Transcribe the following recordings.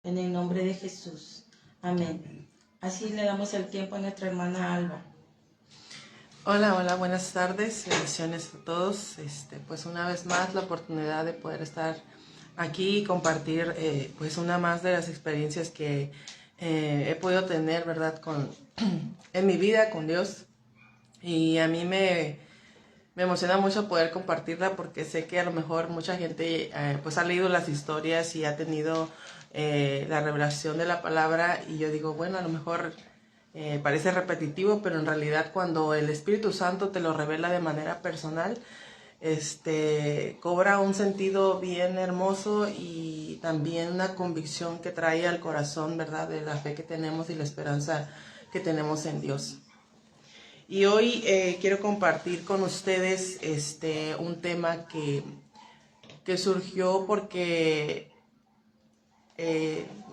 en el nombre de Jesús. Amén. Así le damos el tiempo a nuestra hermana Alba. Hola, buenas tardes, bendiciones a todos. Pues una vez más la oportunidad de poder estar aquí y compartir pues una más de las experiencias que he podido tener, ¿verdad? En mi vida con Dios. Y a mí me emociona mucho poder compartirla porque sé que a lo mejor mucha gente pues ha leído las historias y ha tenido la revelación de la palabra, y yo digo, bueno, a lo mejor parece repetitivo, pero en realidad cuando el Espíritu Santo te lo revela de manera personal, cobra un sentido bien hermoso y también una convicción que trae al corazón, ¿verdad? De la fe que tenemos y la esperanza que tenemos en Dios. Y hoy quiero compartir con ustedes un tema que surgió porque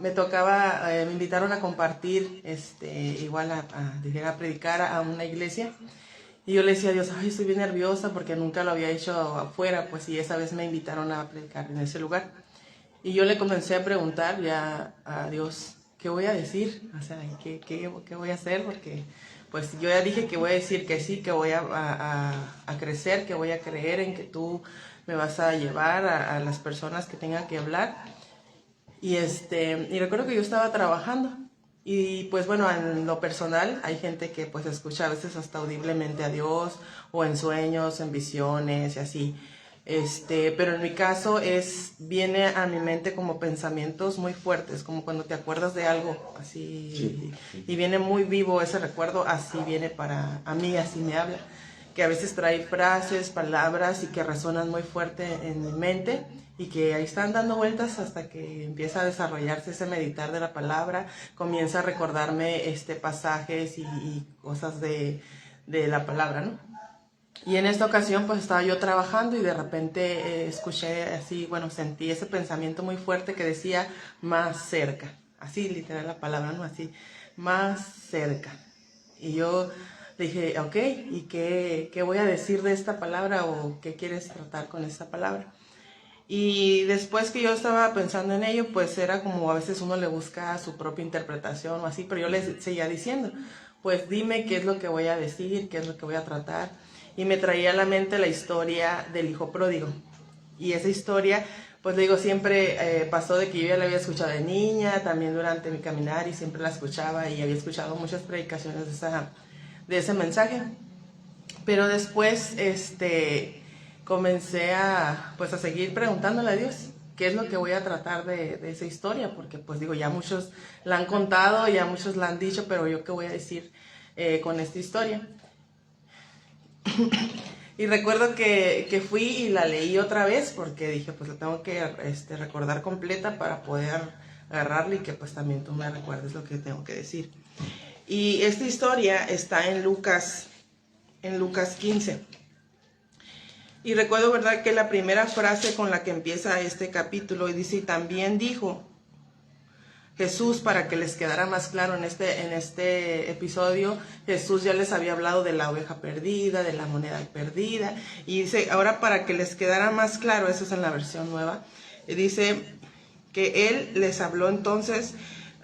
me tocaba, me invitaron a compartir, igual a predicar a una iglesia. Y yo le decía a Dios, ay, estoy bien nerviosa porque nunca lo había hecho afuera, pues, y esa vez me invitaron a predicar en ese lugar. Y yo le comencé a preguntar ya a Dios, ¿qué voy a decir? O sea, ¿qué voy a hacer? Porque pues yo ya dije que voy a decir que sí, que voy a crecer, que voy a creer en que tú me vas a llevar a las personas que tengan que hablar. Y recuerdo que yo estaba trabajando y pues bueno, en lo personal hay gente que pues escucha a veces hasta audiblemente a Dios, o en sueños, en visiones y así. Pero en mi caso viene a mi mente como pensamientos muy fuertes, como cuando te acuerdas de algo así, sí. Y viene muy vivo ese recuerdo, así viene a mí, así me habla, que a veces trae frases, palabras y que resuenan muy fuerte en mi mente y que ahí están dando vueltas hasta que empieza a desarrollarse ese meditar de la palabra, comienza a recordarme pasajes y cosas de la palabra, ¿no? Y en esta ocasión pues estaba yo trabajando y de repente escuché así, bueno, sentí ese pensamiento muy fuerte que decía más cerca, así literal la palabra, ¿no? Así, más cerca. Y yo dije, ok, ¿y qué voy a decir de esta palabra o qué quieres tratar con esta palabra? Y después que yo estaba pensando en ello, pues era como a veces uno le busca su propia interpretación o así, pero yo le seguía diciendo, pues dime qué es lo que voy a decir, qué es lo que voy a tratar. Y me traía a la mente la historia del hijo pródigo. Y esa historia, pues le digo, siempre pasó de que yo ya la había escuchado de niña, también durante mi caminar, y siempre la escuchaba y había escuchado muchas predicaciones de ese mensaje. Pero después, comencé a seguir preguntándole a Dios qué es lo que voy a tratar de esa historia, porque pues digo, ya muchos la han contado, ya muchos la han dicho, pero yo qué voy a decir con esta historia. Y recuerdo que fui y la leí otra vez porque dije, pues la tengo que recordar completa para poder agarrarla y que pues también tú me recuerdes lo que tengo que decir. Y esta historia está en Lucas 15. Y recuerdo, ¿verdad?, que la primera frase con la que empieza este capítulo y dice, y también dijo Jesús, para que les quedara más claro en este episodio, Jesús ya les había hablado de la oveja perdida, de la moneda perdida, y dice, ahora para que les quedara más claro, eso es en la versión nueva, dice que él les habló entonces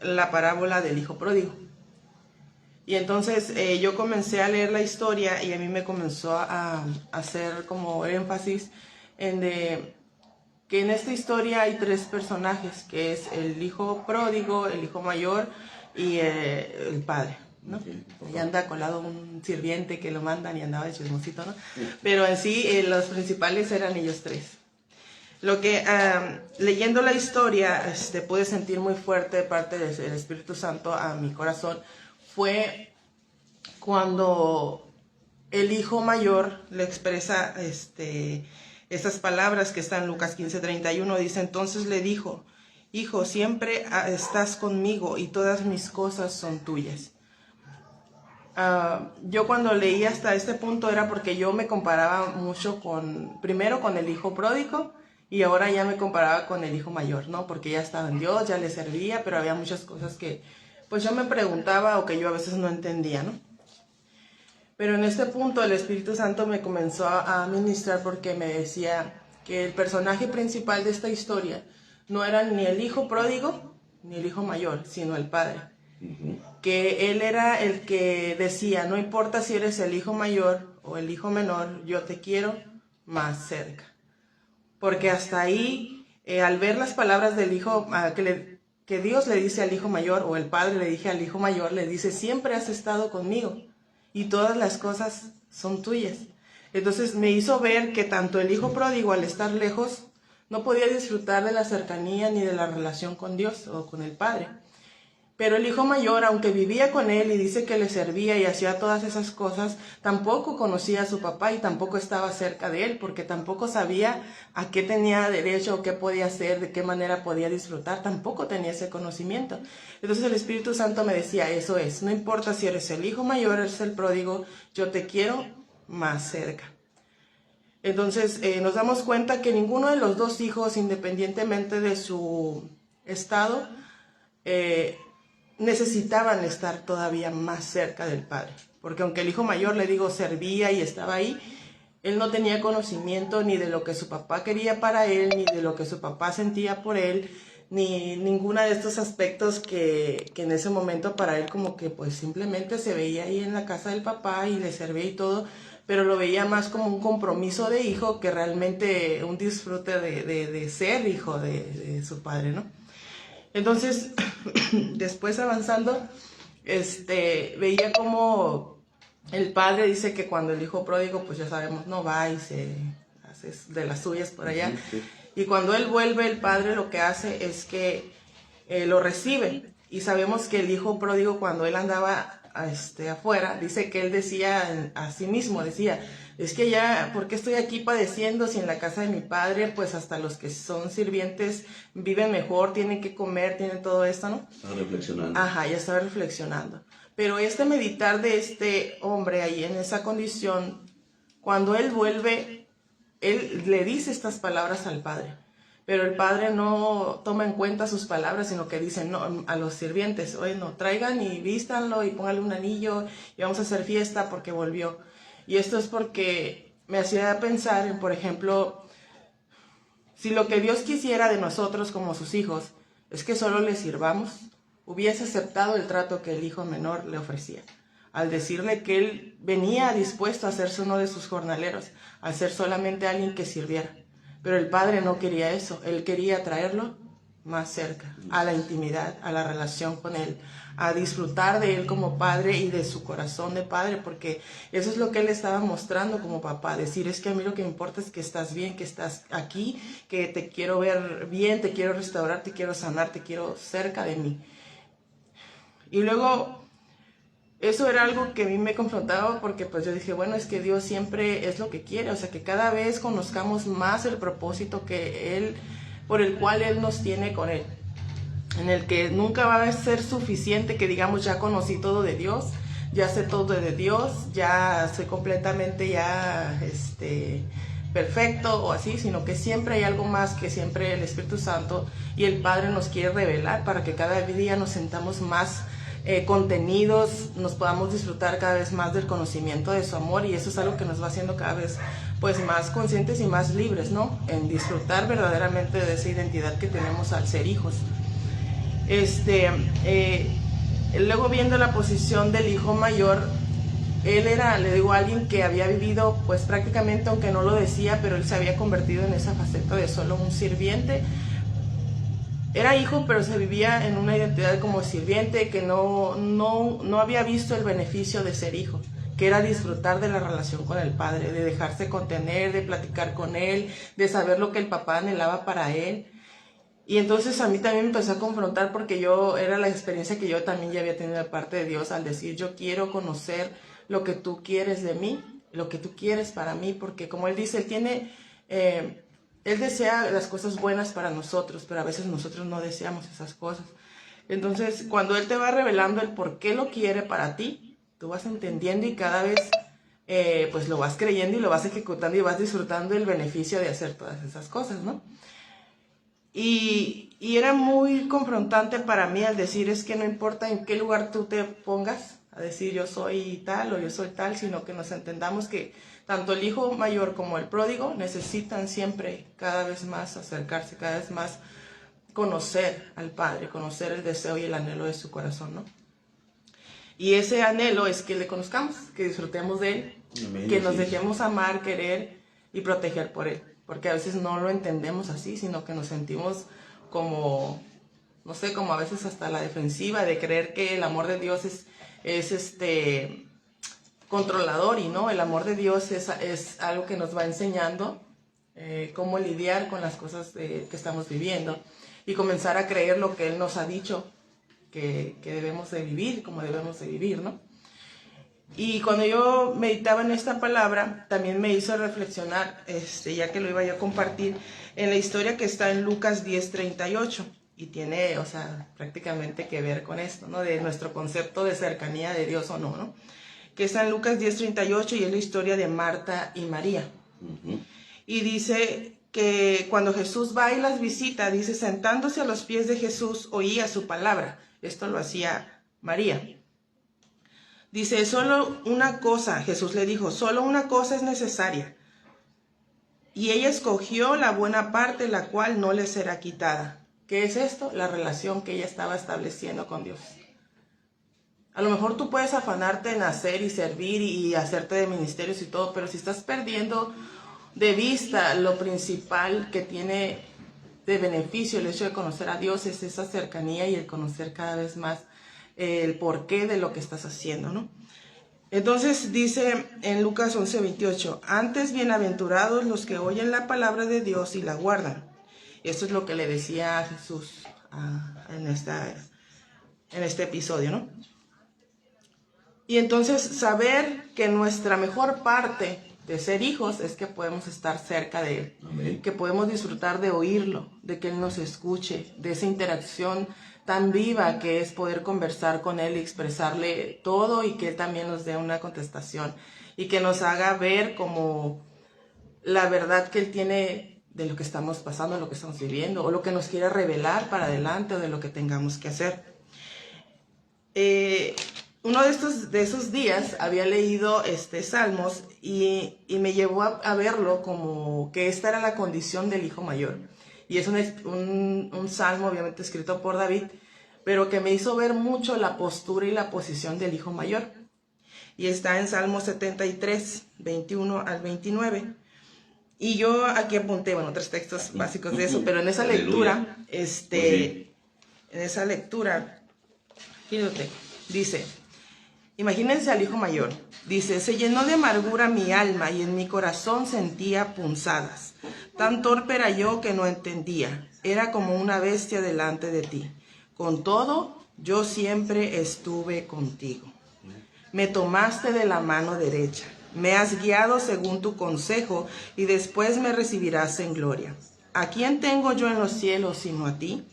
la parábola del hijo pródigo. Y entonces yo comencé a leer la historia y a mí me comenzó a hacer como énfasis que en esta historia hay tres personajes, que es el hijo pródigo, el hijo mayor y el padre, ¿no? Y anda colado un sirviente que lo mandan y andaba de chismosito, ¿no? Pero en sí los principales eran ellos tres. Lo que leyendo la historia pude sentir muy fuerte de parte del Espíritu Santo a mi corazón fue cuando el hijo mayor le expresa estas palabras que están en Lucas 15:31. Dice, entonces le dijo, hijo, siempre estás conmigo y todas mis cosas son tuyas. Yo cuando leí hasta este punto era porque yo me comparaba mucho primero con el hijo pródigo, y ahora ya me comparaba con el hijo mayor, ¿no? Porque ya estaba en Dios, ya le servía, pero había muchas cosas que pues yo me preguntaba o que yo a veces no entendía, ¿no? Pero en este punto el Espíritu Santo me comenzó a ministrar porque me decía que el personaje principal de esta historia no era ni el hijo pródigo ni el hijo mayor, sino el padre. Que él era el que decía, no importa si eres el hijo mayor o el hijo menor, yo te quiero más cerca. Porque hasta ahí, al ver las palabras del hijo, que Dios le dice al hijo mayor, o el padre le dije al hijo mayor, le dice, siempre has estado conmigo y todas las cosas son tuyas. Entonces me hizo ver que tanto el hijo pródigo, al estar lejos, no podía disfrutar de la cercanía ni de la relación con Dios o con el Padre. Pero el hijo mayor, aunque vivía con él y dice que le servía y hacía todas esas cosas, tampoco conocía a su papá y tampoco estaba cerca de él, porque tampoco sabía a qué tenía derecho o qué podía hacer, de qué manera podía disfrutar, tampoco tenía ese conocimiento. Entonces el Espíritu Santo me decía, eso es, no importa si eres el hijo mayor, eres el pródigo, yo te quiero más cerca. Entonces nos damos cuenta que ninguno de los dos hijos, independientemente de su estado, necesitaban estar todavía más cerca del padre, porque aunque el hijo mayor, le digo, servía y estaba ahí, él no tenía conocimiento ni de lo que su papá quería para él, ni de lo que su papá sentía por él, ni ninguno de estos aspectos que en ese momento para él como que pues simplemente se veía ahí en la casa del papá y le servía y todo, pero lo veía más como un compromiso de hijo que realmente un disfrute de ser hijo de su padre, ¿no? Entonces, después avanzando, veía como el padre dice que cuando el hijo pródigo, pues ya sabemos, no va y se hace de las suyas por allá. Sí. Y cuando él vuelve, el padre lo que hace es que lo recibe. Y sabemos que el hijo pródigo, cuando él andaba afuera, dice que él decía a sí mismo, decía, es que ya, ¿por qué estoy aquí padeciendo si en la casa de mi padre, pues hasta los que son sirvientes viven mejor, tienen que comer, tienen todo esto, ¿no? Estaba reflexionando. Ajá, ya estaba reflexionando. Pero meditar de este hombre ahí en esa condición, cuando él vuelve, él le dice estas palabras al padre. Pero el padre no toma en cuenta sus palabras, sino que dice no, a los sirvientes, oye, no, traigan y vístanlo y pónganle un anillo y vamos a hacer fiesta porque volvió. Y esto es porque me hacía pensar en, por ejemplo, si lo que Dios quisiera de nosotros como sus hijos es que solo le sirvamos, hubiese aceptado el trato que el hijo menor le ofrecía, al decirle que él venía dispuesto a hacerse uno de sus jornaleros, a ser solamente alguien que sirviera. Pero el padre no quería eso, él quería traerlo más cerca, a la intimidad, a la relación con él, a disfrutar de él como padre y de su corazón de padre, porque eso es lo que él estaba mostrando como papá, decir, es que a mí lo que me importa es que estás bien, que estás aquí, que te quiero ver bien, te quiero restaurar, te quiero sanar, te quiero cerca de mí. Y luego, eso era algo que a mí me confrontaba porque pues yo dije, bueno, es que Dios siempre es lo que quiere, o sea, que cada vez conozcamos más el propósito que Él, por el cual Él nos tiene con Él, en el que nunca va a ser suficiente que digamos, ya conocí todo de Dios, ya sé todo de Dios, ya soy completamente perfecto o así, sino que siempre hay algo más, que siempre el Espíritu Santo y el Padre nos quiere revelar para que cada día nos sentamos más contenidos, nos podamos disfrutar cada vez más del conocimiento de su amor, y eso es algo que nos va haciendo cada vez pues más conscientes y más libres, ¿no? En disfrutar verdaderamente de esa identidad que tenemos al ser hijos. Luego, viendo la posición del hijo mayor, él era, le digo, alguien que había vivido pues prácticamente, aunque no lo decía, pero él se había convertido en esa faceta de solo un sirviente. Era hijo, pero se vivía en una identidad como sirviente, que no había visto el beneficio de ser hijo, que era disfrutar de la relación con el padre, de dejarse contener, de platicar con él, de saber lo que el papá anhelaba para él. Y entonces a mí también me empezó a confrontar, porque era la experiencia que yo también ya había tenido de parte de Dios, al decir, yo quiero conocer lo que tú quieres de mí, lo que tú quieres para mí, porque como él dice, Él desea las cosas buenas para nosotros, pero a veces nosotros no deseamos esas cosas. Entonces, cuando Él te va revelando el por qué lo quiere para ti, tú vas entendiendo y cada vez pues lo vas creyendo y lo vas ejecutando y vas disfrutando el beneficio de hacer todas esas cosas, ¿no? Y era muy confrontante para mí al decir, es que no importa en qué lugar tú te pongas, a decir yo soy tal o yo soy tal, sino que nos entendamos que tanto el hijo mayor como el pródigo necesitan siempre cada vez más acercarse, cada vez más conocer al Padre, conocer el deseo y el anhelo de su corazón, ¿no? Y ese anhelo es que le conozcamos, que disfrutemos de Él, que nos dejemos amar, querer y proteger por Él. Porque a veces no lo entendemos así, sino que nos sentimos como, no sé, como a veces hasta la defensiva de creer que el amor de Dios es controlador, y no, el amor de Dios es algo que nos va enseñando cómo lidiar con las cosas que estamos viviendo y comenzar a creer lo que Él nos ha dicho que debemos de vivir, como debemos de vivir, ¿no? Y cuando yo meditaba en esta palabra, también me hizo reflexionar, ya que lo iba yo a compartir, en la historia que está en Lucas 10:38, y tiene, o sea, prácticamente que ver con esto, ¿no? De nuestro concepto de cercanía de Dios o no, ¿no? Que está en Lucas 10:38 y es la historia de Marta y María. Y dice que cuando Jesús va y las visita, dice, sentándose a los pies de Jesús, oía su palabra. Esto lo hacía María. Dice, solo una cosa, Jesús le dijo, solo una cosa es necesaria. Y ella escogió la buena parte, la cual no le será quitada. ¿Qué es esto? La relación que ella estaba estableciendo con Dios. A lo mejor tú puedes afanarte en hacer y servir y hacerte de ministerios y todo, pero si estás perdiendo de vista lo principal que tiene de beneficio el hecho de conocer a Dios, es esa cercanía y el conocer cada vez más el porqué de lo que estás haciendo, ¿no? Entonces dice en Lucas 11:28, antes bienaventurados los que oyen la palabra de Dios y la guardan. Esto es lo que le decía a Jesús en este episodio, ¿no? Y entonces saber que nuestra mejor parte de ser hijos es que podemos estar cerca de Él. Amén. Que podemos disfrutar de oírlo, de que Él nos escuche, de esa interacción tan viva que es poder conversar con Él y expresarle todo, y que Él también nos dé una contestación y que nos haga ver como la verdad que Él tiene de lo que estamos pasando, de lo que estamos viviendo, o lo que nos quiere revelar para adelante, o de lo que tengamos que hacer. Uno de esos días había leído Salmos y me llevó a verlo como que esta era la condición del hijo mayor. Y es un salmo obviamente escrito por David, pero que me hizo ver mucho la postura y la posición del hijo mayor. Y está en Salmo 73, 21 al 29. Y yo aquí apunté, 3 textos básicos de eso, pero en esa lectura, fíjate, dice, imagínense al hijo mayor, dice, se llenó de amargura mi alma y en mi corazón sentía punzadas. Tan torpe era yo que no entendía, era como una bestia delante de ti. Con todo, yo siempre estuve contigo. Me tomaste de la mano derecha, me has guiado según tu consejo y después me recibirás en gloria. ¿A quién tengo yo en los cielos sino a ti?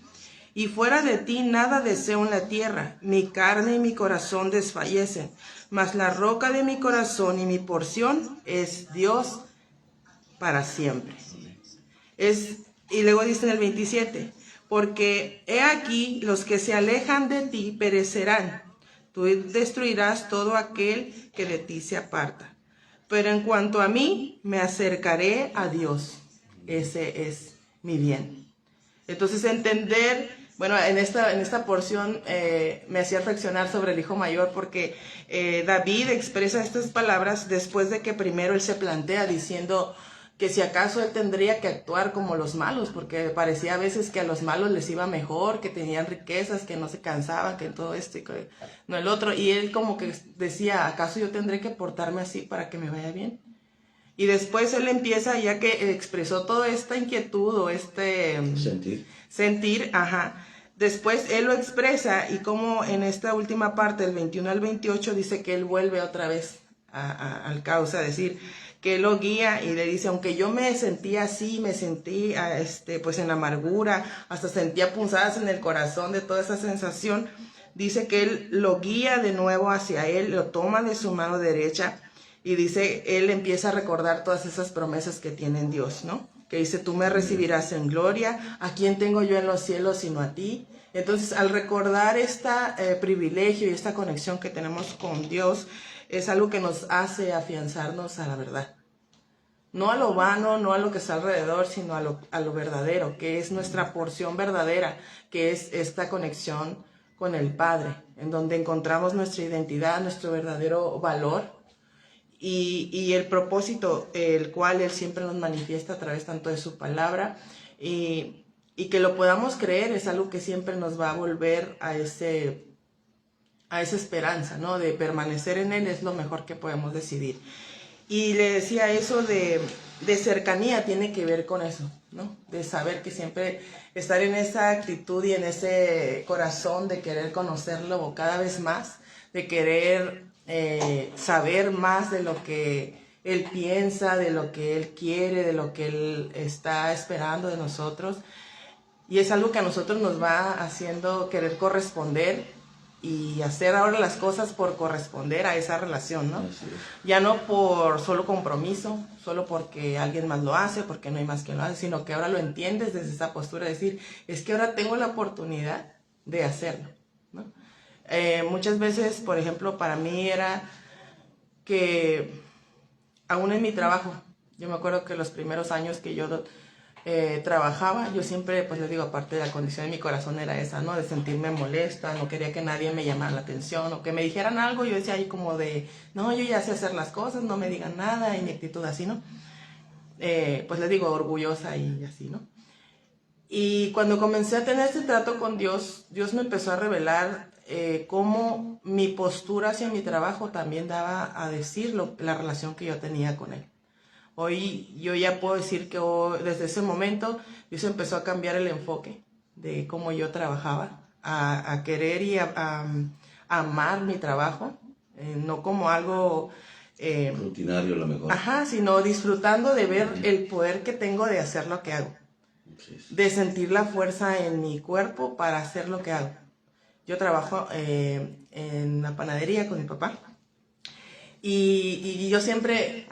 Y fuera de ti nada deseo en la tierra. Mi carne y mi corazón desfallecen, mas la roca de mi corazón y mi porción es Dios para siempre. Y luego dice en el 27, porque he aquí los que se alejan de ti perecerán. Tú destruirás todo aquel que de ti se aparta. Pero en cuanto a mí, me acercaré a Dios. Ese es mi bien. Entonces entender, en esta porción me hacía reflexionar sobre el hijo mayor, porque David expresa estas palabras después de que primero él se plantea diciendo que si acaso él tendría que actuar como los malos, porque parecía a veces que a los malos les iba mejor, que tenían riquezas, que no se cansaban, que todo esto y que no el otro, y él como que decía, ¿acaso yo tendré que portarme así para que me vaya bien? Y después él empieza, ya que expresó toda esta inquietud o sentir, después él lo expresa, y como en esta última parte, del 21 al 28, dice que él vuelve otra vez al caos, a decir que él lo guía y le dice, aunque yo me sentía así, me sentí pues en amargura, hasta sentía punzadas en el corazón de toda esa sensación, dice que él lo guía de nuevo hacia él, lo toma de su mano derecha, y dice, él empieza a recordar todas esas promesas que tiene en Dios, ¿no? Que dice, tú me recibirás en gloria, ¿a quién tengo yo en los cielos sino a ti? Entonces, al recordar este privilegio y esta conexión que tenemos con Dios, es algo que nos hace afianzarnos a la verdad. no a lo vano, no a lo que está alrededor, sino a lo verdadero, que es nuestra porción verdadera, que es esta conexión con el Padre, en donde encontramos nuestra identidad, nuestro verdadero valor y el propósito, el cual Él siempre nos manifiesta a través tanto de su palabra y que lo podamos creer es algo que siempre nos va a volver a esa esperanza, ¿no? De permanecer en Él es lo mejor que podemos decidir. Y le decía, eso de cercanía tiene que ver con eso, ¿no? De saber que siempre estar en esa actitud y en ese corazón de querer conocerlo cada vez más, de querer saber más de lo que Él piensa, de lo que Él quiere, de lo que Él está esperando de nosotros. Y es algo que a nosotros nos va haciendo querer corresponder y hacer ahora las cosas por corresponder a esa relación, ¿no? Ya no por solo compromiso, solo porque alguien más lo hace, porque no hay más quien lo hace, sino que ahora lo entiendes desde esa postura de decir, es que ahora tengo la oportunidad de hacerlo, ¿no? Muchas veces, por ejemplo, para mí era que, aún en mi trabajo, yo me acuerdo que los primeros años que yo trabajaba, yo siempre, pues les digo, aparte de la condición de mi corazón era esa, ¿no? De sentirme molesta, no quería que nadie me llamara la atención o que me dijeran algo, yo decía ahí como de, no, yo ya sé hacer las cosas, no me digan nada, y mi actitud así, ¿no? Pues les digo, orgullosa y así, ¿no? Y cuando comencé a tener este trato con Dios, Dios me empezó a revelar cómo mi postura hacia mi trabajo también daba a decir la relación que yo tenía con Él. Hoy yo ya puedo decir que desde ese momento Dios empezó a cambiar el enfoque de cómo yo trabajaba, a querer y a amar mi trabajo, no como algo rutinario a lo mejor. Ajá, sino disfrutando de ver el poder que tengo de hacer lo que hago, de sentir la fuerza en mi cuerpo para hacer lo que hago. Yo trabajo en la panadería con mi papá. Y yo siempre,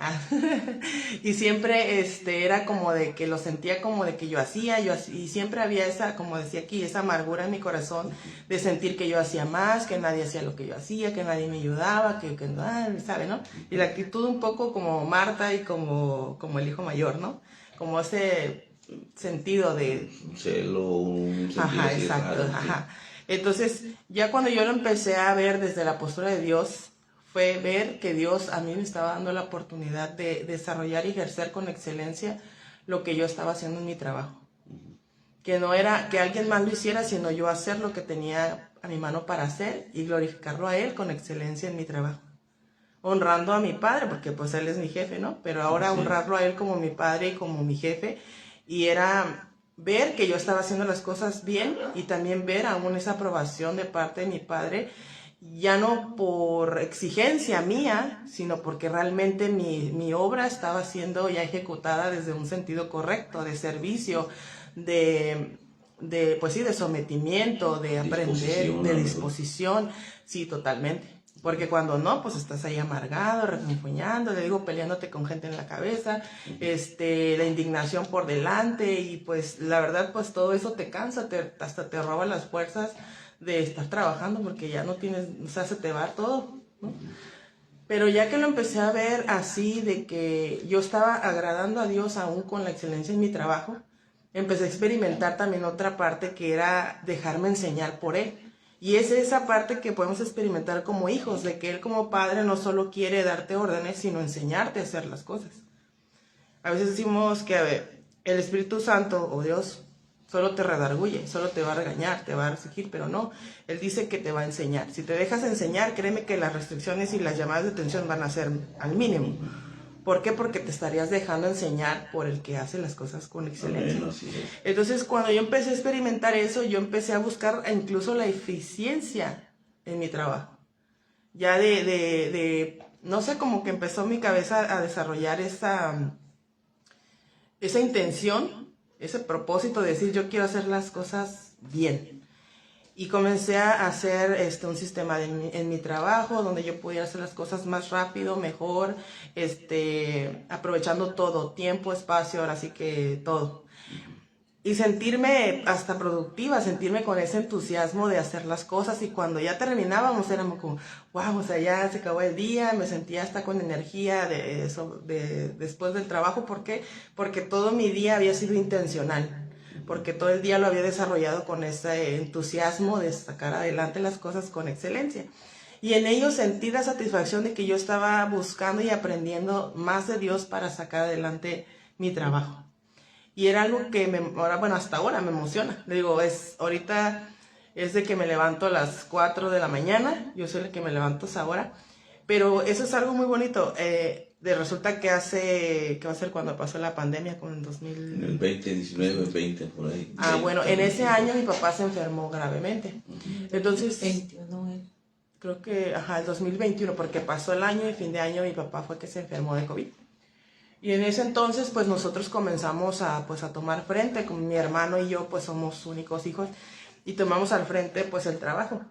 era como de que lo sentía como de que yo hacía, y siempre había esa, como decía aquí, esa amargura en mi corazón de sentir que yo hacía más, que nadie hacía lo que yo hacía, que nadie me ayudaba, que ¿sabe, no? Y la actitud un poco como Marta y como el hijo mayor, ¿no? Como ese sentido de... Celo, un sentido Ajá, así exacto, raro, ajá. Entonces, ya cuando yo lo empecé a ver desde la postura de Dios, fue ver que Dios a mí me estaba dando la oportunidad de desarrollar y ejercer con excelencia lo que yo estaba haciendo en mi trabajo. Que no era que alguien más lo hiciera, sino yo hacer lo que tenía a mi mano para hacer y glorificarlo a Él con excelencia en mi trabajo. Honrando a mi padre, porque pues Él es mi jefe, ¿no? Pero ahora honrarlo a Él como mi padre y como mi jefe. Y era ver que yo estaba haciendo las cosas bien y también ver aún esa aprobación de parte de mi padre, ya no por exigencia mía, sino porque realmente mi obra estaba siendo ya ejecutada desde un sentido correcto, de servicio, pues sí, de sometimiento, de aprender, de disposición, sí, totalmente. Porque cuando no, pues estás ahí amargado, refunfuñando, le digo, peleándote con gente en la cabeza, la indignación por delante, y pues la verdad, pues todo eso te cansa, hasta te roba las fuerzas de estar trabajando, porque ya no tienes, o sea, se te va todo, ¿no? Pero ya que lo empecé a ver así, de que yo estaba agradando a Dios aún con la excelencia en mi trabajo, empecé a experimentar también otra parte que era dejarme enseñar por Él. Y es esa parte que podemos experimentar como hijos, de que Él como Padre no solo quiere darte órdenes, sino enseñarte a hacer las cosas. A veces decimos que el Espíritu Santo o Dios solo te redarguye, solo te va a regañar, te va a exigir, pero no, Él dice que te va a enseñar. Si te dejas enseñar, créeme que las restricciones y las llamadas de atención van a ser al mínimo. ¿Por qué? Porque te estarías dejando enseñar por el que hace las cosas con excelencia. Amén, así es. Entonces, cuando yo empecé a experimentar eso, yo empecé a buscar incluso la eficiencia en mi trabajo. Ya no sé, como que empezó mi cabeza a desarrollar esa intención, ese propósito de decir, yo quiero hacer las cosas bien. Y comencé a hacer un sistema en mi trabajo donde yo pudiera hacer las cosas más rápido, mejor, aprovechando todo, tiempo, espacio, ahora sí que todo. y sentirme hasta productiva, sentirme con ese entusiasmo de hacer las cosas, y cuando ya terminábamos éramos como, wow, o sea, ya se acabó el día, me sentía hasta con energía después del trabajo. ¿Por qué? Porque todo mi día había sido intencional, porque todo el día lo había desarrollado con ese entusiasmo de sacar adelante las cosas con excelencia. Y en ello sentí la satisfacción de que yo estaba buscando y aprendiendo más de Dios para sacar adelante mi trabajo. Y era algo que hasta ahora me emociona. Le digo, ahorita es de que me levanto a las 4 de la mañana, yo soy la que me levanto a esa hora, pero eso es algo muy bonito. Resulta que va a ser cuando pasó la pandemia, como en 2000... En el 2019, 20, por ahí. Bueno, en ese año mi papá se enfermó gravemente. Entonces, 21, creo que, el 2021, porque pasó el año y fin de año mi papá fue que se enfermó de COVID. Y en ese entonces, pues nosotros comenzamos a tomar frente, con mi hermano y yo, pues somos únicos hijos, y tomamos al frente, pues el trabajo.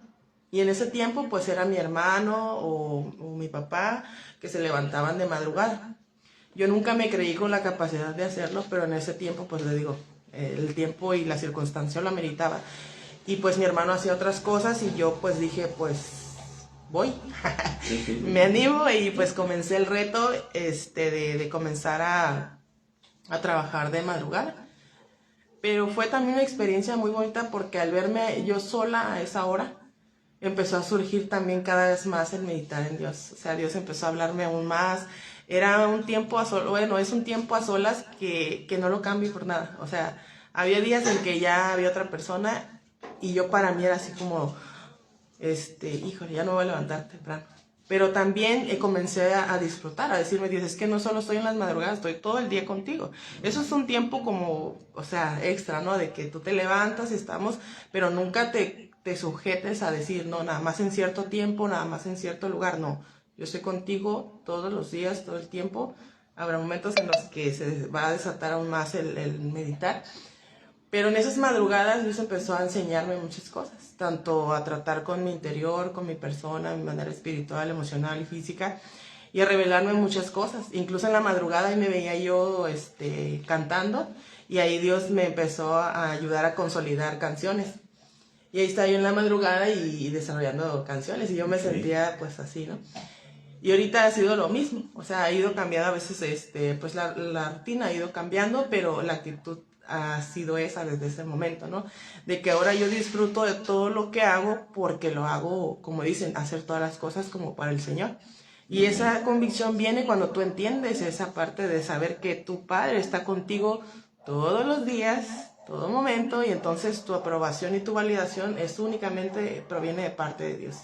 Y en ese tiempo, pues era mi hermano o mi papá que se levantaban de madrugada. Yo nunca me creí con la capacidad de hacerlo, pero en ese tiempo, pues le digo, el tiempo y la circunstancia lo ameritaba. Y pues mi hermano hacía otras cosas y yo pues dije, pues voy, me animo, y pues comencé el reto de comenzar a trabajar de madrugada. Pero fue también una experiencia muy bonita, porque al verme yo sola a esa hora, empezó a surgir también cada vez más el meditar en Dios. O sea, Dios empezó a hablarme aún más. Era un tiempo es un tiempo a solas que no lo cambio por nada. O sea, había días en que ya había otra persona y yo, para mí era así como, híjole, ya no voy a levantar temprano. Pero también comencé a disfrutar, a decirme, Dios, es que no solo estoy en las madrugadas, estoy todo el día contigo. Eso es un tiempo como, o sea, extra, ¿no? De que tú te levantas y estamos, pero nunca te sujetes a decir, no, nada más en cierto tiempo, nada más en cierto lugar. No, yo estoy contigo todos los días, todo el tiempo. Habrá momentos en los que se va a desatar aún más el meditar. Pero en esas madrugadas Dios empezó a enseñarme muchas cosas, tanto a tratar con mi interior, con mi persona, mi manera espiritual, emocional y física, y a revelarme muchas cosas. Incluso en la madrugada ahí me veía yo cantando, y ahí Dios me empezó a ayudar a consolidar canciones. Y ahí estaba yo en la madrugada y desarrollando canciones, y yo me sentía pues así, ¿no? Y ahorita ha sido lo mismo, o sea, ha ido cambiando a veces, pues la rutina ha ido cambiando, pero la actitud ha sido esa desde ese momento, ¿no? De que ahora yo disfruto de todo lo que hago, porque lo hago, como dicen, hacer todas las cosas como para el Señor. Y esa convicción viene cuando tú entiendes esa parte de saber que tu Padre está contigo todos los días, todo momento, y entonces tu aprobación y tu validación únicamente proviene de parte de Dios.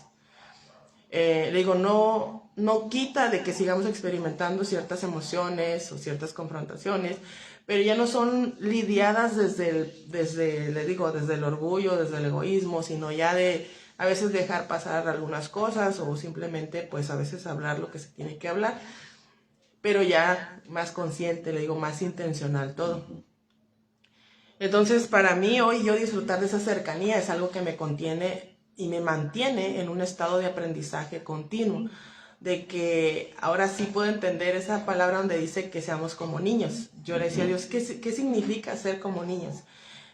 Le digo, no quita de que sigamos experimentando ciertas emociones o ciertas confrontaciones, pero ya no son lidiadas desde el orgullo, desde el egoísmo, sino ya de a veces dejar pasar algunas cosas, o simplemente pues a veces hablar lo que se tiene que hablar, pero ya más consciente, le digo, más intencional todo. Entonces, para mí hoy yo disfrutar de esa cercanía es algo que me contiene y me mantiene en un estado de aprendizaje continuo, de que ahora sí puedo entender esa palabra donde dice que seamos como niños. Yo le decía a Dios, ¿qué significa ser como niños?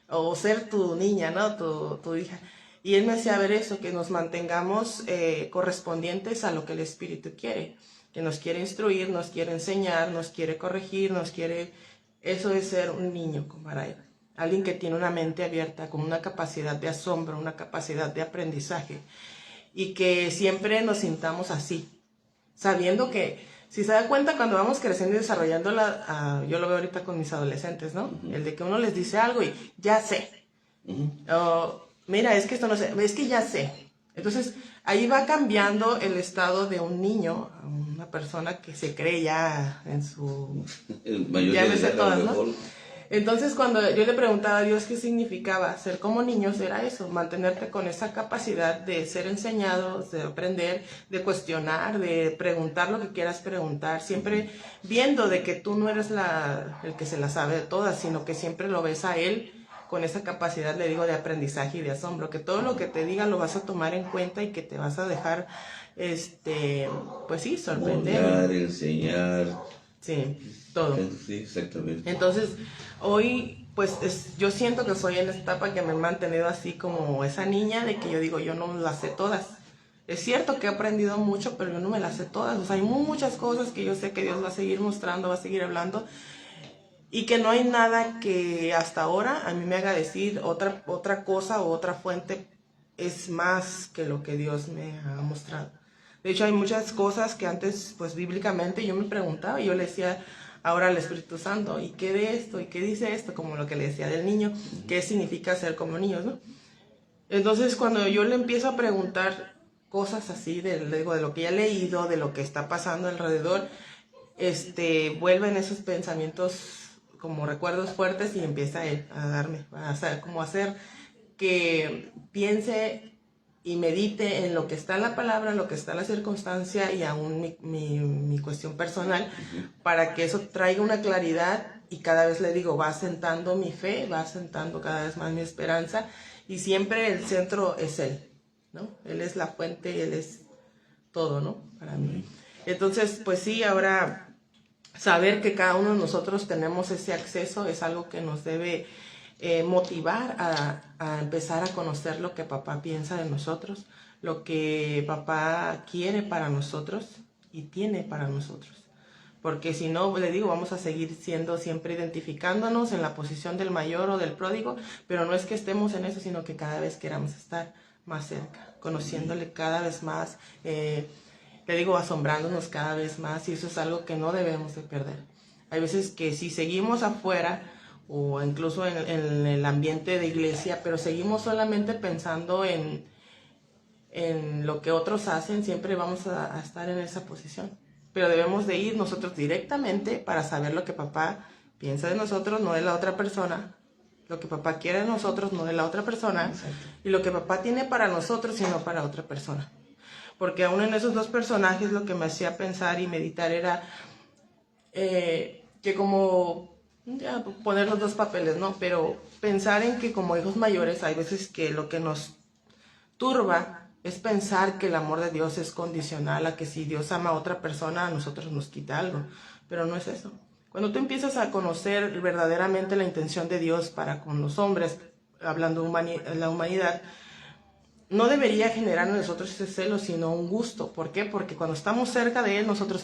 O ser tu niña, ¿no? Tu hija. Y Él me hacía ver eso, que nos mantengamos correspondientes a lo que el Espíritu quiere, que nos quiere instruir, nos quiere enseñar, nos quiere corregir, eso es ser un niño para Él. Alguien que tiene una mente abierta, con una capacidad de asombro, una capacidad de aprendizaje, y que siempre nos sintamos así, sabiendo que, si se da cuenta, cuando vamos creciendo y desarrollando yo lo veo ahorita con mis adolescentes, ¿no? El de que uno les dice algo y ya sé. Mira, es que esto no sé, es que ya sé. Entonces, ahí va cambiando el estado de un niño a una persona que se cree ya en su... ya me sé todas, ¿no? Entonces, cuando yo le preguntaba a Dios qué significaba ser como niños, era eso, mantenerte con esa capacidad de ser enseñado, de aprender, de cuestionar, de preguntar lo que quieras preguntar, siempre viendo de que tú no eres el que se la sabe de todas, sino que siempre lo ves a Él con esa capacidad, le digo, de aprendizaje y de asombro, que todo lo que te diga lo vas a tomar en cuenta y que te vas a dejar, pues sí, sorprender. Moldear, enseñar. Sí, todo. Sí, exactamente. Entonces, hoy pues yo siento que soy en esta etapa que me he mantenido así como esa niña de que yo digo, yo no las sé todas. Es cierto que he aprendido mucho, pero yo no me las sé todas. O sea, hay muchas cosas que yo sé que Dios va a seguir mostrando, va a seguir hablando. Y que no hay nada que hasta ahora a mí me haga decir otra cosa o otra fuente es más que lo que Dios me ha mostrado. De hecho, hay muchas cosas que antes, pues bíblicamente yo me preguntaba y yo le decía ahora al Espíritu Santo, ¿y qué de esto? ¿Y qué dice esto? Como lo que le decía del niño, ¿qué significa ser como niños, no? Entonces, cuando yo le empiezo a preguntar cosas así, de lo que ya he leído, de lo que está pasando alrededor, vuelven esos pensamientos como recuerdos fuertes y empieza él a darme, como hacer que piense y medite en lo que está en la palabra, en lo que está en la circunstancia y aún mi cuestión personal, para que eso traiga una claridad y cada vez le digo, va asentando mi fe, va asentando cada vez más mi esperanza y siempre el centro es Él, ¿no? Él es la fuente, Él es todo, ¿no? Para mí. Entonces, pues sí, ahora saber que cada uno de nosotros tenemos ese acceso es algo que nos debe motivar a empezar a conocer lo que papá piensa de nosotros, lo que papá quiere para nosotros y tiene para nosotros. Porque si no, le digo, vamos a seguir siendo siempre identificándonos en la posición del mayor o del pródigo, pero no es que estemos en eso, sino que cada vez queramos estar más cerca, conociéndole cada vez más, le digo, asombrándonos cada vez más, y eso es algo que no debemos de perder. Hay veces que si seguimos afuera o incluso en el ambiente de iglesia, pero seguimos solamente pensando en lo que otros hacen, siempre vamos a estar en esa posición. Pero debemos de ir nosotros directamente para saber lo que papá piensa de nosotros, no de la otra persona, lo que papá quiere de nosotros, no de la otra persona, y lo que papá tiene para nosotros, sino para otra persona. Porque aún en esos dos personajes lo que me hacía pensar y meditar era que como, ya, poner los dos papeles, ¿no? Pero pensar en que como hijos mayores hay veces que lo que nos turba es pensar que el amor de Dios es condicional, a que si Dios ama a otra persona a nosotros nos quita algo, pero no es eso. Cuando tú empiezas a conocer verdaderamente la intención de Dios para con los hombres, hablando de la humanidad, no debería generar en nosotros ese celo, sino un gusto. ¿Por qué? Porque cuando estamos cerca de Él, nosotros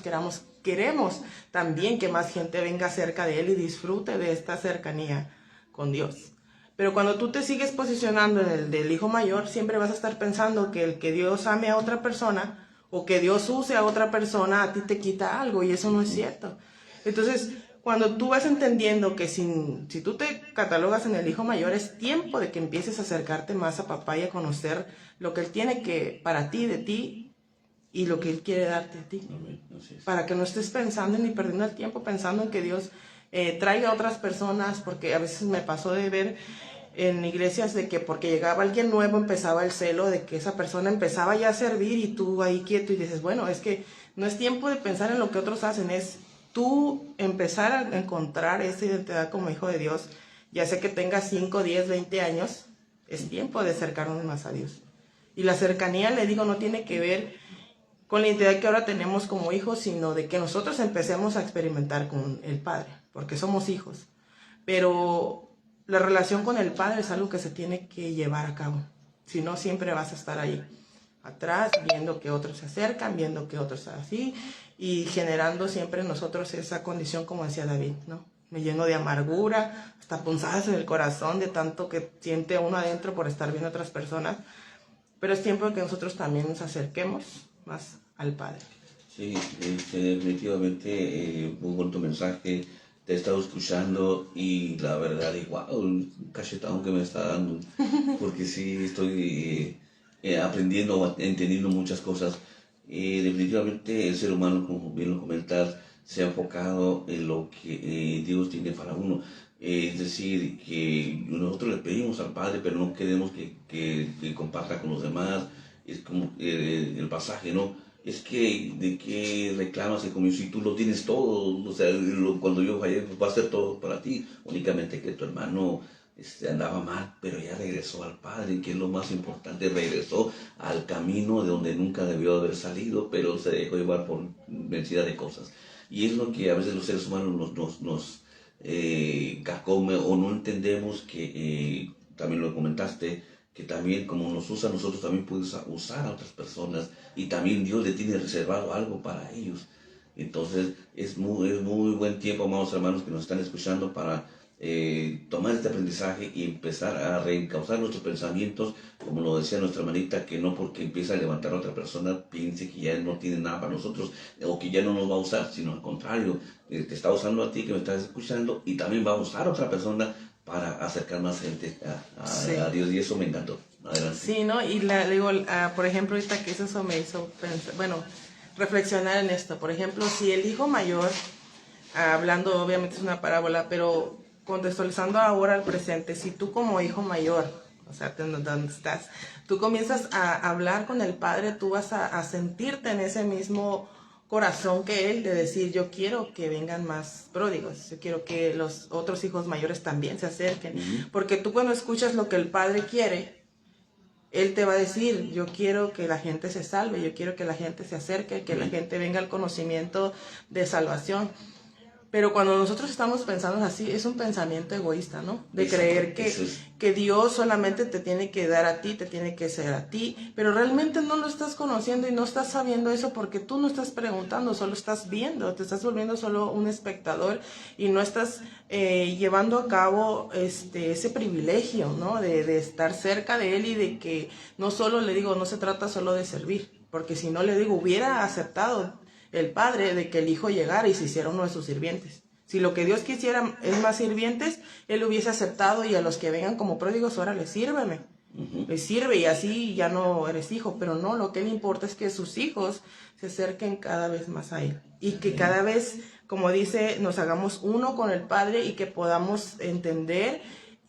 queremos también que más gente venga cerca de Él y disfrute de esta cercanía con Dios. Pero cuando tú te sigues posicionando en el del hijo mayor, siempre vas a estar pensando que el que Dios ame a otra persona o que Dios use a otra persona a ti te quita algo, y eso no es cierto. Entonces, cuando tú vas entendiendo que si tú te catalogas en el hijo mayor, es tiempo de que empieces a acercarte más a papá y a conocer lo que Él tiene para ti, de ti, y lo que Él quiere darte a ti. Para que no estés pensando ni perdiendo el tiempo pensando en que Dios traiga a otras personas, porque a veces me pasó de ver en iglesias de que porque llegaba alguien nuevo empezaba el celo de que esa persona empezaba ya a servir y tú ahí quieto y dices, bueno, es que no es tiempo de pensar en lo que otros hacen, es tú empezar a encontrar esa identidad como hijo de Dios, ya sea que tengas 5, 10, 20 años, es tiempo de acercarnos más a Dios. Y la cercanía, le digo, no tiene que ver con la identidad que ahora tenemos como hijos, sino de que nosotros empecemos a experimentar con el Padre, porque somos hijos. Pero la relación con el Padre es algo que se tiene que llevar a cabo. Si no, siempre vas a estar ahí, atrás, viendo que otros se acercan, viendo que otros así, y generando siempre en nosotros esa condición, como decía David, ¿no? Me lleno de amargura, hasta punzadas en el corazón de tanto que siente uno adentro por estar viendo a otras personas. Pero es tiempo de que nosotros también nos acerquemos más al Padre. Sí, definitivamente muy buen tu mensaje. Te he estado escuchando y la verdad, wow, un cachetón que me está dando, porque sí estoy aprendiendo, entendiendo muchas cosas. Definitivamente el ser humano, como bien lo comentas, se ha enfocado en lo que Dios tiene para uno. Es decir, que nosotros le pedimos al Padre, pero no queremos que comparta con los demás. Es como el pasaje, ¿no? Es que, ¿de qué reclamas? Como si tú lo tienes todo, o sea, cuando yo vaya, pues va a ser todo para ti. Únicamente que tu hermano andaba mal, pero ya regresó al Padre, que es lo más importante, regresó al camino de donde nunca debió haber salido, pero se dejó llevar por vencida de cosas. Y es lo que a veces los seres humanos carcome o no entendemos que, también lo comentaste, que también como nos usa a nosotros, también puede usar a otras personas y también Dios le tiene reservado algo para ellos. Entonces es muy buen tiempo, amados hermanos, que nos están escuchando para tomar este aprendizaje y empezar a reencauzar nuestros pensamientos, como lo decía nuestra hermanita, que no porque empieza a levantar a otra persona piense que ya no tiene nada para nosotros o que ya no nos va a usar, sino al contrario, te está usando a ti que me estás escuchando y también va a usar a otra persona para acercar más gente a Dios, y eso me encantó. Adelante. Sí, ¿no? Y digo, por ejemplo, ahorita que eso me hizo pensar, bueno, reflexionar en esto. Por ejemplo, si el hijo mayor, hablando obviamente es una parábola, pero contextualizando ahora al presente, si tú como hijo mayor, o sea, donde estás, tú comienzas a hablar con el padre, tú vas a sentirte en ese mismo corazón que él, de decir, yo quiero que vengan más pródigos, yo quiero que los otros hijos mayores también se acerquen, porque tú cuando escuchas lo que el padre quiere, él te va a decir, yo quiero que la gente se salve, yo quiero que la gente se acerque, que la gente venga al conocimiento de salvación. Pero cuando nosotros estamos pensando así, es un pensamiento egoísta, ¿no? De creer que Dios solamente te tiene que dar a ti, te tiene que ser a ti, pero realmente no lo estás conociendo y no estás sabiendo eso porque tú no estás preguntando, solo estás viendo, te estás volviendo solo un espectador y no estás llevando a cabo ese privilegio, ¿no? De estar cerca de Él y de que no solo, le digo, no se trata solo de servir, porque si no, le digo, hubiera aceptado el padre de que el hijo llegara y se hiciera uno de sus sirvientes. Si lo que Dios quisiera es más sirvientes, él hubiese aceptado y a los que vengan como pródigos, órale, sírveme. Les sirve y así ya no eres hijo. Pero no, lo que le importa es que sus hijos se acerquen cada vez más a él. Y que cada vez, como dice, nos hagamos uno con el Padre y que podamos entender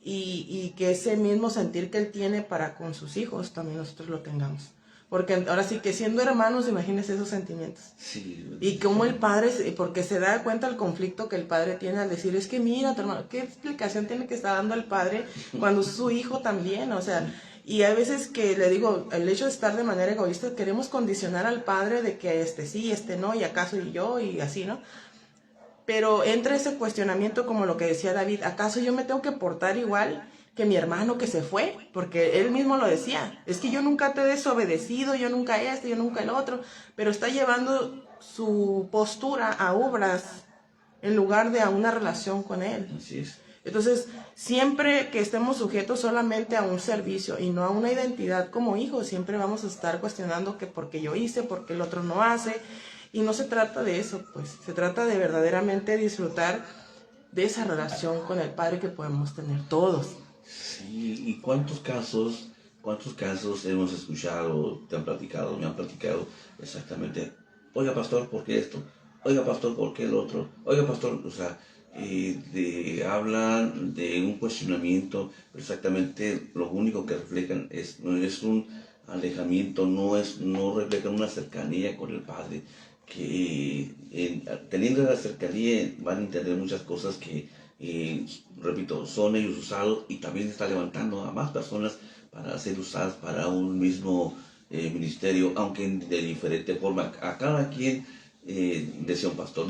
y que ese mismo sentir que él tiene para con sus hijos, también nosotros lo tengamos. Porque ahora sí que siendo hermanos, imagínense esos sentimientos. Sí. Y como el padre, porque se da cuenta el conflicto que el padre tiene al decir, es que mira, tu hermano, ¿qué explicación tiene que estar dando el padre cuando su hijo también? O sea, y hay veces que le digo, el hecho de estar de manera egoísta, queremos condicionar al padre de que sí, no, y acaso y yo, y así, ¿no? Pero entra ese cuestionamiento como lo que decía David, ¿acaso yo me tengo que portar igual que mi hermano que se fue? Porque él mismo lo decía, es que yo nunca te he desobedecido, yo nunca esto, yo nunca el otro, pero está llevando su postura a obras en lugar de a una relación con él. Así es. Entonces, siempre que estemos sujetos solamente a un servicio y no a una identidad como hijos, siempre vamos a estar cuestionando que porque yo hice, porque el otro no hace, y no se trata de eso, pues, se trata de verdaderamente disfrutar de esa relación con el Padre que podemos tener todos. Sí, ¿y cuántos casos hemos escuchado, me han platicado exactamente, oiga pastor, ¿por qué esto? Oiga pastor, ¿por qué el otro? Oiga pastor, o sea, hablan de un cuestionamiento, pero exactamente lo único que reflejan es un alejamiento, no reflejan una cercanía con el Padre, que teniendo la cercanía van a entender muchas cosas que, repito, son ellos usados y también está levantando a más personas para ser usadas para un mismo ministerio, aunque de diferente forma. A cada quien, dice un pastor,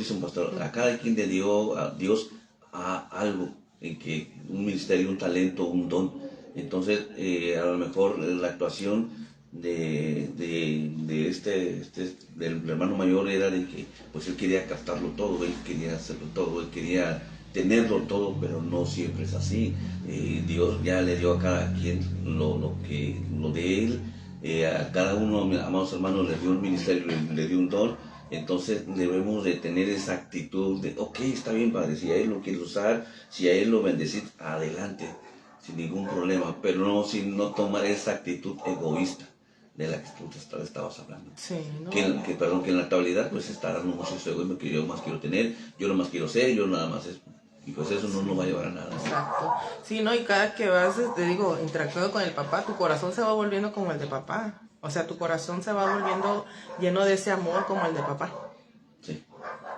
a cada quien le dio a Dios algo, en que un ministerio, un talento, un don. Entonces, a lo mejor la actuación del hermano mayor era de que pues él quería captarlo todo, él quería hacerlo todo, él quería tenerlo todo, pero no siempre es así. Dios ya le dio a cada quien lo de él, a cada uno, amados hermanos, le dio un ministerio, le dio un don. Entonces debemos de tener esa actitud de, ok, está bien Padre, si a él lo quiere usar, si a él lo bendecir, adelante, sin ningún problema, pero no tomar esa actitud egoísta de la que tú estabas hablando. Sí, ¿no? Que en la actualidad pues está dando mucho egoísmo, que yo más quiero tener, yo no más quiero ser, yo nada más es, y pues eso no nos va a llevar a nada. Exacto. Sí, ¿no? Y cada que vas, te digo, interactuando con el papá, tu corazón se va volviendo como el de papá. O sea, tu corazón se va volviendo lleno de ese amor como el de papá. Sí.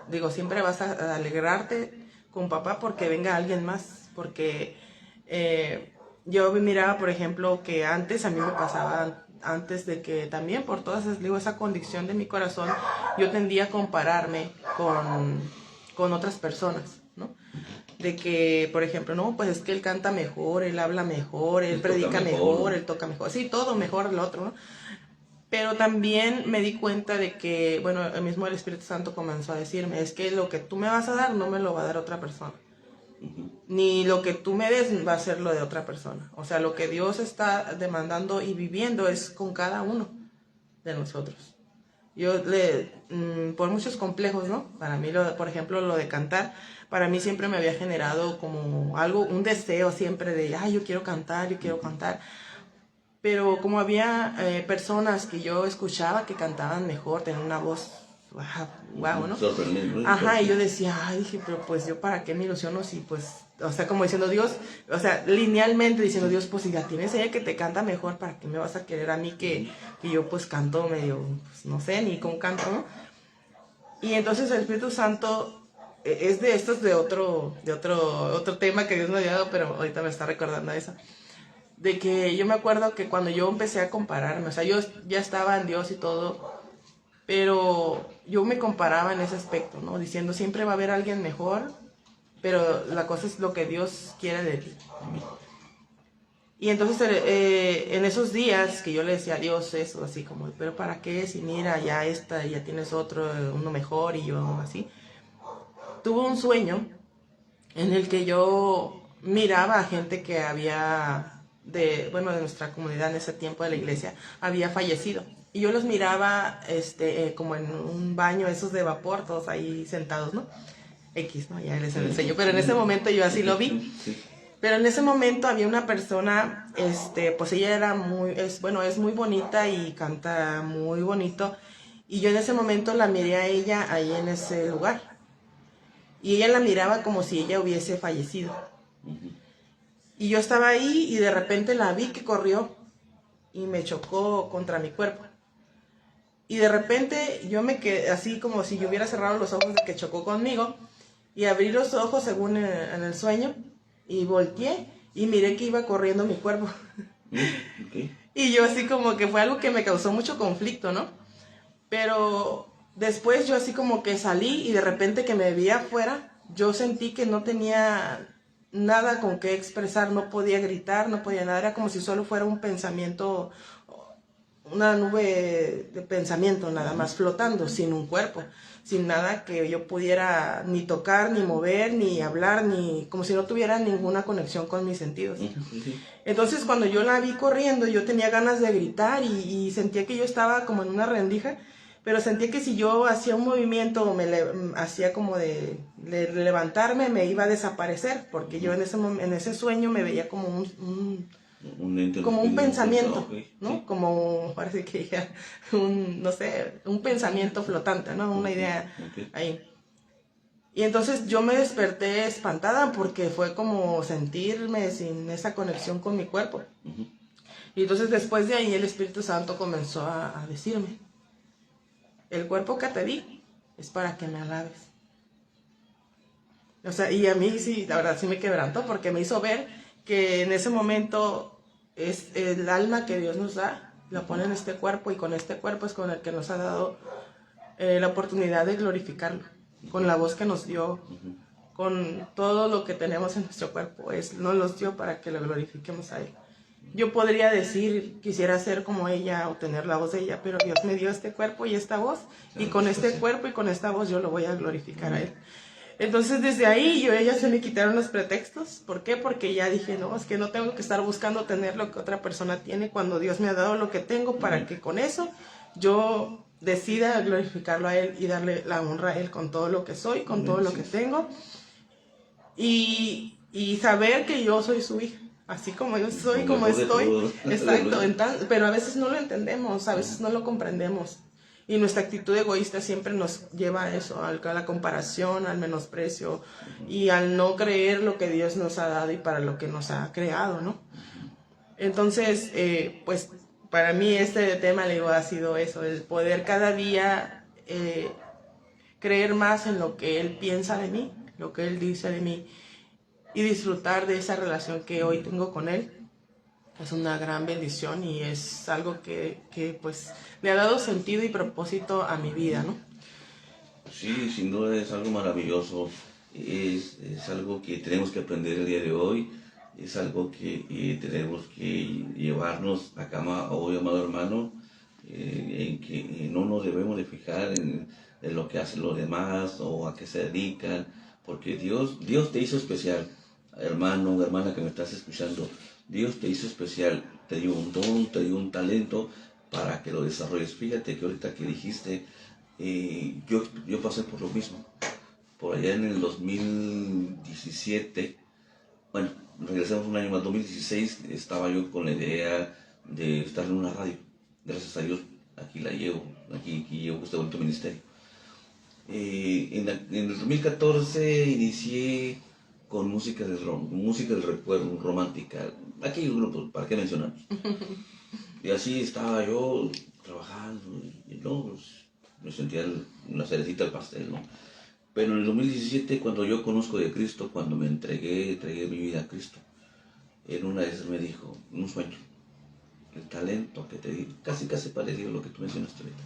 Digo, siempre vas a alegrarte con papá porque venga alguien más. Porque yo miraba, por ejemplo, que antes a mí me pasaba, antes de que también por todas esas, digo, esa condición de mi corazón, yo tendía a compararme con otras personas, ¿no? de que, por ejemplo, no, pues es que él canta mejor, él habla mejor, él predica mejor, él toca mejor, sí, todo mejor el otro, ¿no? Pero también me di cuenta de que, bueno, el mismo el Espíritu Santo comenzó a decirme, es que lo que tú me vas a dar no me lo va a dar otra persona. Ni lo que tú me des va a ser lo de otra persona. O sea, lo que Dios está demandando y viviendo es con cada uno de nosotros. Por muchos complejos, ¿no? Para mí, por ejemplo, lo de cantar, para mí siempre me había generado como algo, un deseo siempre de, ay, yo quiero cantar. Pero como había personas que yo escuchaba que cantaban mejor, tenían una voz, wow, ¿no? Sorprendente. Ajá, y yo decía, ay, dije, pero pues yo para qué me ilusiono si pues, o sea, como diciendo Dios, o sea, linealmente diciendo Dios, pues si la tienes ella que te canta mejor, ¿para qué me vas a querer a mí que yo pues canto medio, pues no sé, ni cómo canto, ¿no? Y entonces el Espíritu Santo es de estos de otro tema que Dios me había dado, pero ahorita me está recordando eso. De que yo me acuerdo que cuando yo empecé a compararme, o sea, yo ya estaba en Dios y todo, pero yo me comparaba en ese aspecto, ¿no? Diciendo, siempre va a haber alguien mejor, pero la cosa es lo que Dios quiere de ti. Y entonces en esos días que yo le decía a Dios eso, así como, pero ¿para qué? Si mira, ya tienes otro, uno mejor y yo así. Tuve un sueño en el que yo miraba a gente que había de nuestra comunidad en ese tiempo de la iglesia, había fallecido. Y yo los miraba como en un baño, esos de vapor, todos ahí sentados, ¿no? X, ¿no? Ya les enseño. Pero en ese momento yo así lo vi. Pero en ese momento había una persona, pues ella era es muy bonita y canta muy bonito. Y yo en ese momento la miré a ella ahí en ese lugar. Y ella la miraba como si ella hubiese fallecido. Y yo estaba ahí y de repente la vi que corrió y me chocó contra mi cuerpo. Y de repente yo me quedé así como si yo hubiera cerrado los ojos de que chocó conmigo. Y abrí los ojos según en el sueño y volteé y miré que iba corriendo mi cuerpo. Okay. Y yo así como que fue algo que me causó mucho conflicto, ¿no? Pero después yo así como que salí y de repente que me vi afuera, yo sentí que no tenía nada con qué expresar, no podía gritar, no podía nada, era como si solo fuera un pensamiento, una nube de pensamiento nada más flotando, sin un cuerpo, sin nada que yo pudiera ni tocar, ni mover, ni hablar, ni como si no tuviera ninguna conexión con mis sentidos. Entonces cuando yo la vi corriendo, yo tenía ganas de gritar y sentía que yo estaba como en una rendija, pero sentía que si yo hacía un movimiento o hacía como de levantarme, me iba a desaparecer, porque yo en ese sueño me veía como un pensamiento, okay. ¿no? Sí. Como, parece que ya, no sé, un pensamiento flotante, ¿no? Una idea ahí. Y entonces yo me desperté espantada porque fue como sentirme sin esa conexión con mi cuerpo. Y entonces después de ahí el Espíritu Santo comenzó a decirme, el cuerpo que te di es para que me alabes. O sea, y a mí sí, la verdad sí me quebrantó porque me hizo ver que en ese momento es el alma que Dios nos da, la pone en este cuerpo y con este cuerpo es con el que nos ha dado la oportunidad de glorificarlo, con la voz que nos dio, con todo lo que tenemos en nuestro cuerpo, nos los dio para que lo glorifiquemos a Él. Yo podría decir, quisiera ser como ella o tener la voz de ella, pero Dios me dio este cuerpo y esta voz, y con este cuerpo y con esta voz yo lo voy a glorificar a Él. Entonces desde ahí ella se me quitaron los pretextos. ¿Por qué? Porque ya dije, no, es que no tengo que estar buscando tener lo que otra persona tiene cuando Dios me ha dado lo que tengo para que con eso yo decida glorificarlo a Él y darle la honra a Él con todo lo que soy, con todo lo que tengo y saber que yo soy su hija. Así como yo soy, como estoy, exacto, pero a veces no lo entendemos, a veces no lo comprendemos. Y nuestra actitud egoísta siempre nos lleva a eso, a la comparación, al menosprecio y al no creer lo que Dios nos ha dado y para lo que nos ha creado, ¿no? Entonces, pues para mí este tema, le digo, ha sido eso, el poder cada día creer más en lo que Él piensa de mí, lo que Él dice de mí y disfrutar de esa relación que hoy tengo con Él. Es una gran bendición y es algo que pues le ha dado sentido y propósito a mi vida, ¿no? Sí, sin duda es algo maravilloso es algo que tenemos que aprender el día de hoy, es algo que tenemos que llevarnos a cama hoy, amado hermano, en que no nos debemos de fijar en lo que hacen los demás o a qué se dedican, porque Dios te hizo especial, hermano, hermana que me estás escuchando. Dios te hizo especial, te dio un don, te dio un talento para que lo desarrolles. Fíjate que ahorita que dijiste, yo pasé por lo mismo. Por allá en el 2017, bueno, regresamos un año más, 2016, estaba yo con la idea de estar en una radio. Gracias a Dios, aquí la llevo, aquí llevo este bonito ministerio. En el 2014 inicié con música del recuerdo, romántica. Aquí un grupo, ¿para qué mencionarlos? Y así estaba yo trabajando y no, pues, me sentía una cerecita al pastel, ¿no? Pero en el 2017, cuando yo conozco de Cristo, cuando me entregué mi vida a Cristo, en una vez me dijo, un sueño, el talento que te di, casi parecido a lo que tú mencionaste ahorita,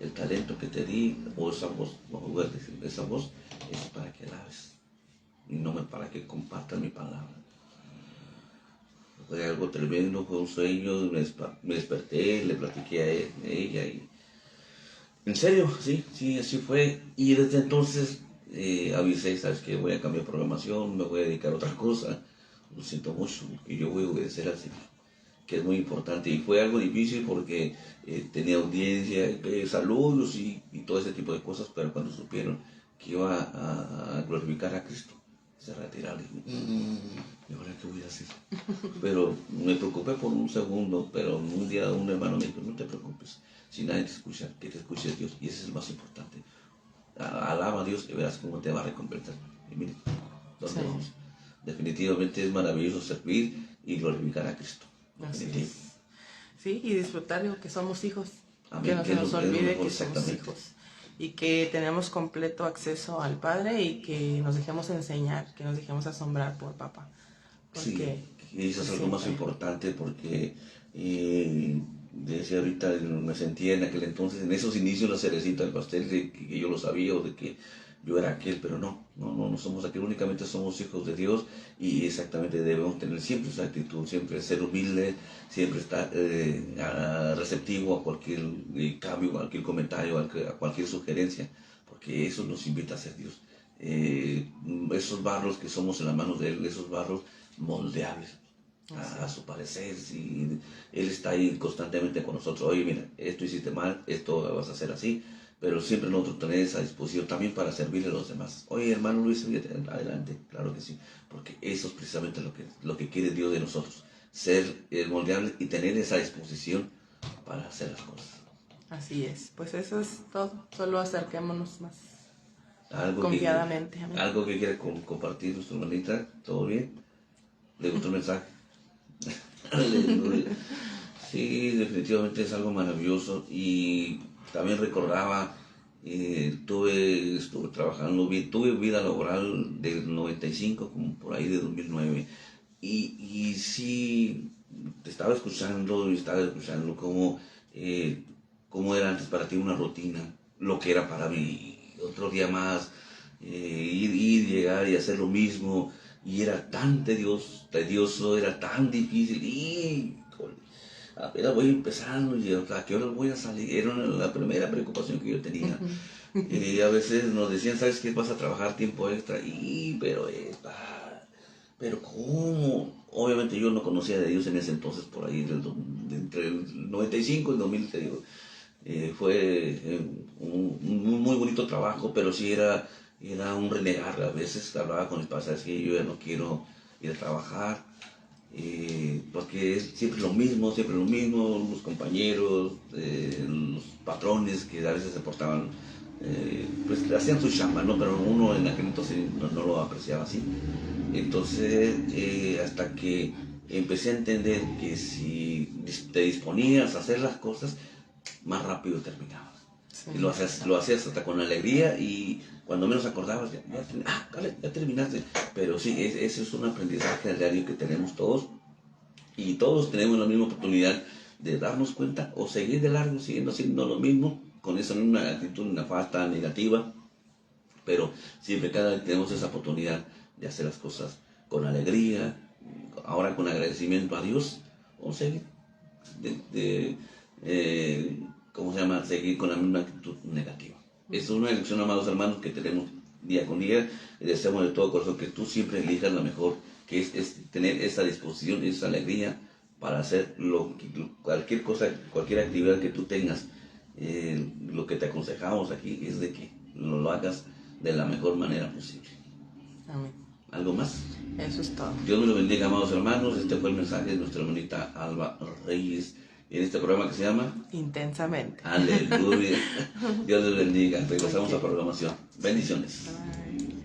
el talento que te di, o esa voz, no voy a decir, esa voz es para que alabes, y no para que compartas mi palabra. Fue algo tremendo, fue un sueño, me desperté, le platiqué a ella y en serio, sí, así fue. Y desde entonces avisé, sabes que voy a cambiar programación, me voy a dedicar a otra cosa. Lo siento mucho, y yo voy a obedecer al Señor, que es muy importante. Y fue algo difícil porque tenía audiencia, saludos y todo ese tipo de cosas, pero cuando supieron que iba a glorificar a Cristo, se retiraron. ¿Y ahora qué voy a hacer? Pero me preocupé por un segundo, pero un día un hermano me dijo, no te preocupes, si nadie te escucha, que te escuche Dios, y ese es el más importante. Alaba a Dios y verás cómo te va a recompensar. Y miren, ¿dónde vamos? Definitivamente es maravilloso servir y glorificar a Cristo. Definitivo. Sí, y disfrutar de que somos hijos. Amén. Que no se nos olvide que somos exactamente. hijos. Y que tenemos completo acceso al Padre y que nos dejemos enseñar, que nos dejemos asombrar por Papá. Porque, sí, y eso es algo más importante porque decía ahorita, me sentía en aquel entonces, en esos inicios, la cerecita del pastel, de que yo lo sabía o de que yo era aquel, pero no somos aquel, únicamente somos hijos de Dios y exactamente debemos tener siempre esa actitud, siempre ser humilde, siempre estar receptivo a cualquier cambio, a cualquier comentario, a cualquier sugerencia, porque eso nos invita a ser Dios. Esos barros que somos en las manos de Él, esos barros moldeables a su parecer, si Él está ahí constantemente con nosotros. Oye, mira, esto hiciste mal, esto vas a hacer así, pero siempre nosotros tenemos esa disposición también para servirle a los demás. Oye, hermano Luis, adelante, claro que sí, porque eso es precisamente lo que quiere Dios de nosotros, ser moldeable y tener esa disposición para hacer las cosas. Así es, pues eso es todo, solo acerquémonos más Algo confiadamente. Algo que quiera compartir nuestra hermanita, ¿todo bien? ¿Le gustó el mensaje? Aleluya. Sí, definitivamente es algo maravilloso y también recordaba, estuve trabajando, tuve vida laboral del 95 como por ahí de 2009 y sí, estaba escuchando cómo era antes para ti una rutina, lo que era para mí, otro día más, ir, llegar y hacer lo mismo. Y era tan tedioso, era tan difícil. Y apenas voy empezando y ¿a qué hora voy a salir? Era la primera preocupación que yo tenía. Y a veces nos decían, ¿sabes qué? Vas a trabajar tiempo extra. Pero ¿cómo? Obviamente yo no conocía de Dios en ese entonces, por ahí, entre el 95 y el 2000, te digo. Fue un muy bonito trabajo, pero sí era un renegar. A veces hablaba con mis padres que yo ya no quiero ir a trabajar, porque es siempre lo mismo, los compañeros, los patrones que a veces se portaban, pues hacían su chamba, ¿no? Pero uno en aquel entonces no lo apreciaba así. Entonces, hasta que empecé a entender que si te disponías a hacer las cosas, más rápido terminabas. Sí. Y lo hacías hasta con alegría y cuando menos acordabas, ya terminaste. Pero sí, ese es un aprendizaje al diario que tenemos todos y todos tenemos la misma oportunidad de darnos cuenta o seguir de largo siguiendo haciendo lo mismo con esa misma actitud nefasta, negativa, Pero siempre cada vez tenemos esa oportunidad de hacer las cosas con alegría, ahora con agradecimiento a Dios, o seguir, ¿cómo se llama? Seguir con la misma actitud negativa. Es una elección, amados hermanos, que tenemos día con día, y deseamos de todo corazón que tú siempre elijas la mejor, que es tener esa disposición, esa alegría para hacer cualquier cosa, cualquier actividad que tú tengas. Lo que te aconsejamos aquí es de que lo hagas de la mejor manera posible. Amén. ¿Algo más? Eso es todo. Dios me lo bendiga, amados hermanos. Este fue el mensaje de nuestra hermanita Alba Reyes en este programa que se llama Intensamente. Aleluya. Dios les bendiga. Regresamos a programación. Bendiciones. Bye.